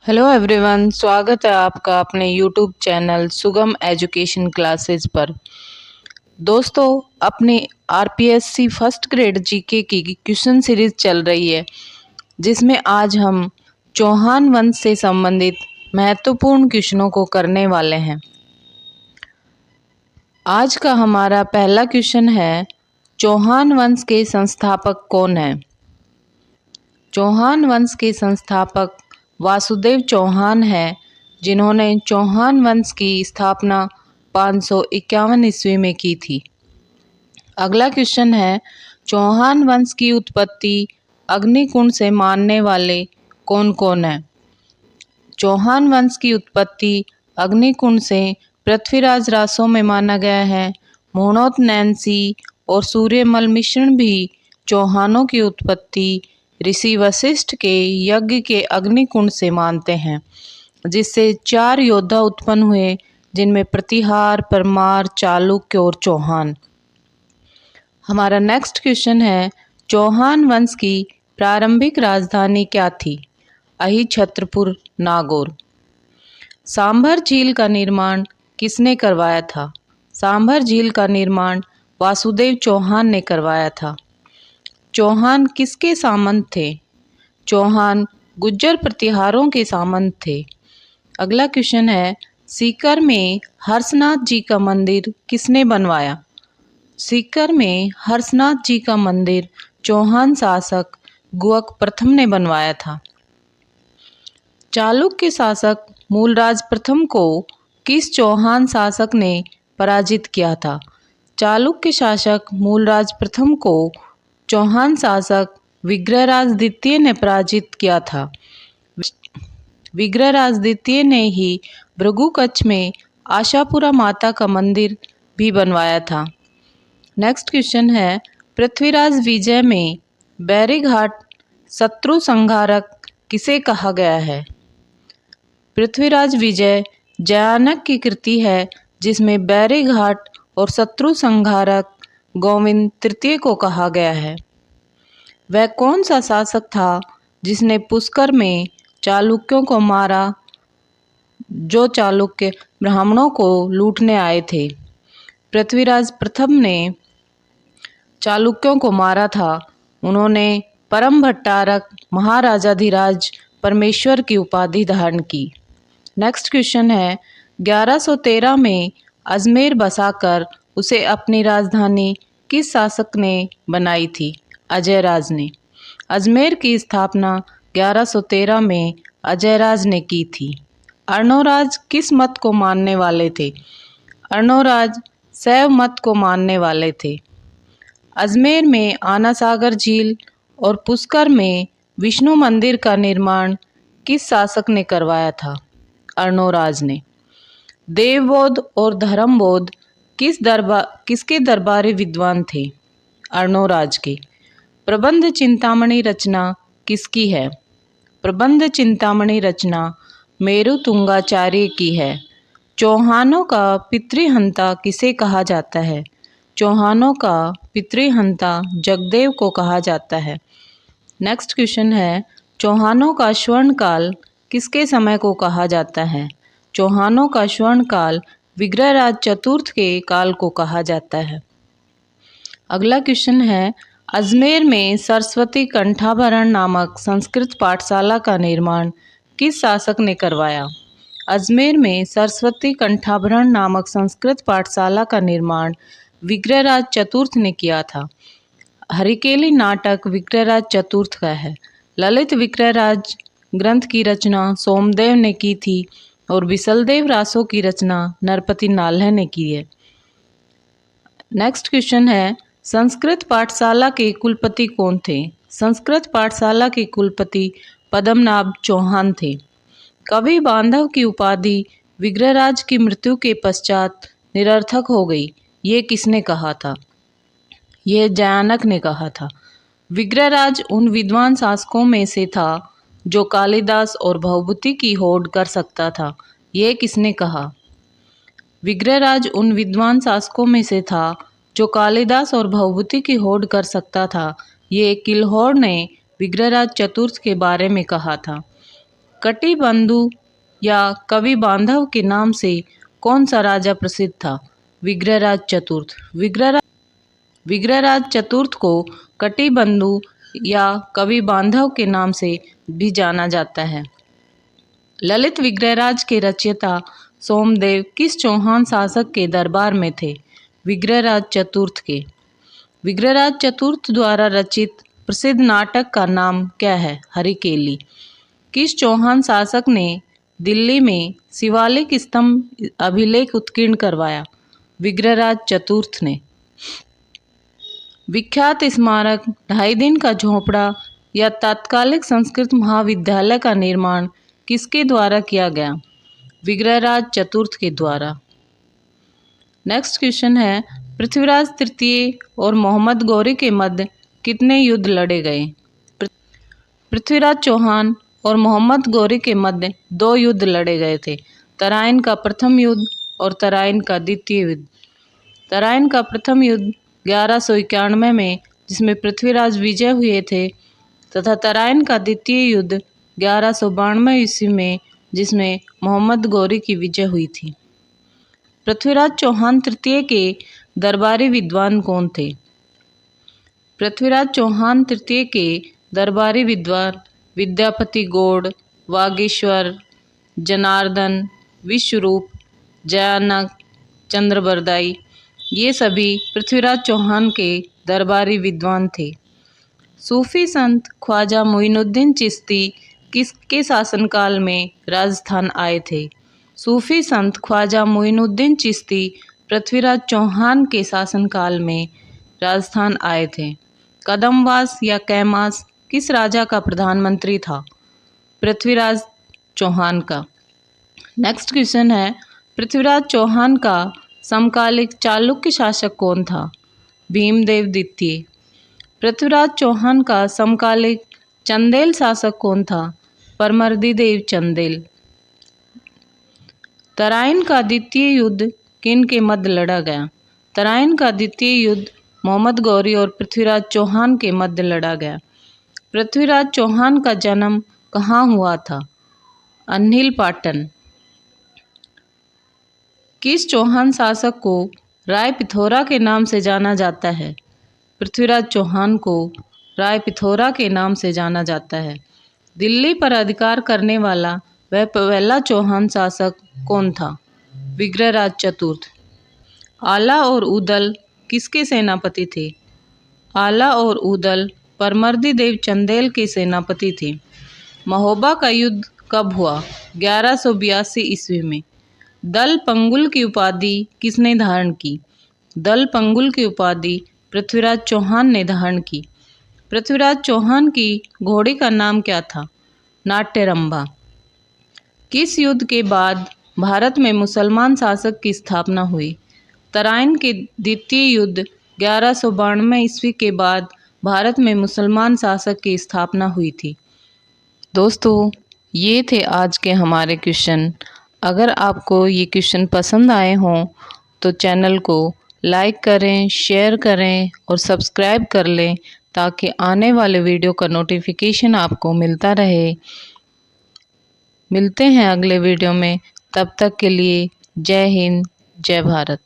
Hello everyone, स्वागत है आपका अपने यूट्यूब चैनल सुगम एजुकेशन क्लासेस पर। दोस्तों, अपनी आरपीएससी फर्स्ट ग्रेड जीके की क्वेश्चन सीरीज चल रही है, जिसमें आज हम चौहान वंश से संबंधित महत्वपूर्ण क्वेश्चनों को करने वाले हैं। आज का हमारा पहला क्वेश्चन है, चौहान वंश के संस्थापक कौन हैं? चौहान वंश के संस्थापक वासुदेव चौहान है, जिन्होंने चौहान वंश की स्थापना 551 ईस्वी में की थी। अगला क्वेश्चन है, चौहान वंश की उत्पत्ति अग्निकुंड से मानने वाले कौन कौन हैं? चौहान वंश की उत्पत्ति अग्निकुंड से पृथ्वीराज रासो में माना गया है। मोहनोत नैन्सी और सूर्यमल मिश्रण भी चौहानों की उत्पत्ति ऋषि वशिष्ठ के यज्ञ के अग्निकुंड से मानते हैं, जिससे 4 योद्धा उत्पन्न हुए, जिनमें प्रतिहार, परमार, चालुक्य और चौहान। हमारा नेक्स्ट क्वेश्चन है, चौहान वंश की प्रारंभिक राजधानी क्या थी? अहिछत्रपुर, नागौर। सांभर झील का निर्माण किसने करवाया था? सांभर झील का निर्माण वासुदेव चौहान ने करवाया था। चौहान किसके सामंत थे? चौहान गुज्जर प्रतिहारों के सामंत थे। अगला क्वेश्चन है, सीकर में हर्षनाथ जी का मंदिर किसने बनवाया? सीकर में हर्षनाथ जी का मंदिर चौहान शासक गुहक प्रथम ने बनवाया था। चालुक्य शासक मूलराज प्रथम को किस चौहान शासक ने पराजित किया था? चालुक्य शासक मूलराज प्रथम को चौहान शासक विग्रहराज द्वितीय ने पराजित किया था। विग्रहराज द्वितीय ने ही भृगु कच्छ में आशापुरा माता का मंदिर भी बनवाया था। नेक्स्ट क्वेश्चन है, पृथ्वीराज विजय में बैरीघाट शत्रु संहारक किसे कहा गया है? पृथ्वीराज विजय जयानक की कृति है, जिसमें बैरीघाट और शत्रु संहारक गोविंद तृतीय को कहा गया है। वह कौन सा शासक था जिसने पुष्कर में चालुक्यों को मारा, जो चालुक्य ब्राह्मणों को लूटने आए थे? पृथ्वीराज प्रथम ने चालुक्यों को मारा था। उन्होंने परम भट्टारक महाराजाधिराज परमेश्वर की उपाधि धारण की। नेक्स्ट क्वेश्चन है, 1113 में अजमेर बसाकर उसे अपनी राजधानी किस शासक ने बनाई थी? अजयराज ने। अजमेर की स्थापना 1113 में अजयराज ने की थी। अर्णोराज किस मत को मानने वाले थे? अर्णोराज शैव मत को मानने वाले थे। अजमेर में आनासागर झील और पुष्कर में विष्णु मंदिर का निर्माण किस शासक ने करवाया था? अर्णोराज ने। देवबोध और धर्मबोध किसके दरबारी विद्वान थे? अर्णोराज के। प्रबंध चिंतामणि रचना किसकी है? प्रबंध चिंतामणि रचना मेरु तुंगाचार्य की है। चौहानों का पितृहंता किसे कहा जाता है? चौहानों का पितृहंता जगदेव को कहा जाता है। नेक्स्ट क्वेश्चन है, चौहानों का स्वर्णकाल किसके समय को कहा जाता है? चौहानों का स्वर्णकाल विग्रहराज चतुर्थ के काल को कहा जाता है। अगला क्वेश्चन है, अजमेर में सरस्वती कंठाभरण नामक संस्कृत पाठशाला का निर्माण किस शासक ने करवाया? अजमेर में सरस्वती कंठाभरण नामक संस्कृत पाठशाला का निर्माण विग्रहराज चतुर्थ ने किया था। हरिकेली नाटक विग्रहराज चतुर्थ का है। ललित विग्रहराज ग्रंथ की रचना सोमदेव ने की थी और विसलदेव रासों की रचना नरपति नाल्ह ने की है। नेक्स्ट क्वेश्चन है, संस्कृत पाठशाला के कुलपति कौन थे? संस्कृत पाठशाला के कुलपति पद्मनाभ चौहान थे। कवि बांधव की उपाधि विग्रहराज की मृत्यु के पश्चात निरर्थक हो गई, ये किसने कहा था? यह जयानक ने कहा था। विग्रहराज उन विद्वान शासकों में से था जो कालिदास और भवभूति की होड़ कर सकता था, यह किसने कहा? विग्रहराज उन विद्वान शासकों में से था जो कालिदास और भवभूति की होड़ कर सकता था, ये किलहौर ने विग्रहराज चतुर्थ के बारे में कहा था। कटिबंधु या कवि बांधव के नाम से कौन सा राजा प्रसिद्ध था? विग्रहराज चतुर्थ। विग्रहराज चतुर्थ को कटिबंधु या कवि बांधव के नाम से भी जाना जाता है। ललित विग्रहराज के रचयिता सोमदेव किस चौहान शासक के दरबार में थे? विग्रहराज चतुर्थ के। विग्रहराज चतुर्थ द्वारा रचित प्रसिद्ध नाटक का नाम क्या है? हरिकेली। किस चौहान शासक ने दिल्ली में शिवालिक स्तंभ अभिलेख उत्कीर्ण करवाया? विग्रहराज चतुर्थ ने। विख्यात स्मारक 2.5 दिन का झोपड़ा या तात्कालिक संस्कृत महाविद्यालय का निर्माण किसके द्वारा किया गया? विग्रहराज चतुर्थ के द्वारा। नेक्स्ट क्वेश्चन है, पृथ्वीराज तृतीय और मोहम्मद गौरी के मध्य कितने युद्ध लड़े गए? पृथ्वीराज चौहान और मोहम्मद गौरी के मध्य 2 युद्ध लड़े गए थे। तराइन का प्रथम युद्ध और तराइन का द्वितीय युद्ध। तराइन का प्रथम युद्ध 1191 में, जिसमें पृथ्वीराज विजय हुए थे, तथा तराइन का द्वितीय युद्ध 1192 ईस्वी में, जिसमें मोहम्मद गौरी की विजय हुई थी। पृथ्वीराज चौहान तृतीय के दरबारी विद्वान कौन थे? पृथ्वीराज चौहान तृतीय के दरबारी विद्वान विद्यापति गौड़, वागीश्वर, जनार्दन, विश्वरूप, जयानक, चंद्रबरदाई, ये सभी पृथ्वीराज चौहान के दरबारी विद्वान थे। सूफी संत ख्वाजा मोइनुद्दीन चिश्ती किसके शासनकाल में राजस्थान आए थे? सूफी संत ख्वाजा मोइनुद्दीन चिश्ती पृथ्वीराज चौहान के शासनकाल में राजस्थान आए थे। कदमवास या कैमास किस राजा का प्रधानमंत्री था? पृथ्वीराज चौहान का। नेक्स्ट क्वेश्चन है, पृथ्वीराज चौहान का समकालिक चालुक्य शासक कौन था? भीमदेव द्वितीय। पृथ्वीराज चौहान का समकालिक चंदेल शासक कौन था? परमर्दिदेव चंदेल। तराइन का द्वितीय युद्ध किन के मध्य लड़ा गया? तराइन का द्वितीय युद्ध मोहम्मद गौरी और पृथ्वीराज चौहान के मध्य लड़ा गया। पृथ्वीराज चौहान का जन्म कहाँ हुआ था? अन्हिलपाटन। किस चौहान शासक को राय पिथौरा के नाम से जाना जाता है? पृथ्वीराज चौहान को राय पिथौरा के नाम से जाना जाता है। दिल्ली पर अधिकार करने वाला वह पहला चौहान शासक कौन था? विग्रहराज चतुर्थ। आला और उदल किसके सेनापति थे? आला और उदल परमर्दिदेव चंदेल के सेनापति थे। महोबा का युद्ध कब हुआ? 1182 ईस्वी में। दल पंगुल की उपाधि किसने धारण की? दल पंगुल की उपाधि पृथ्वीराज चौहान ने धारण की। पृथ्वीराज चौहान की घोड़ी का नाम क्या था? नाट्यरंभा। किस युद्ध के बाद भारत में मुसलमान शासक की स्थापना हुई? तराइन के द्वितीय युद्ध 1192 ईस्वी के बाद भारत में मुसलमान शासक की स्थापना हुई थी। दोस्तों, ये थे आज के हमारे क्वेश्चन। अगर आपको ये क्वेश्चन पसंद आए हों तो चैनल को लाइक करें, शेयर करें और सब्सक्राइब कर लें, ताकि आने वाले वीडियो का नोटिफिकेशन आपको मिलता रहे। मिलते हैं अगले वीडियो में, तब तक के लिए जय हिंद, जय भारत।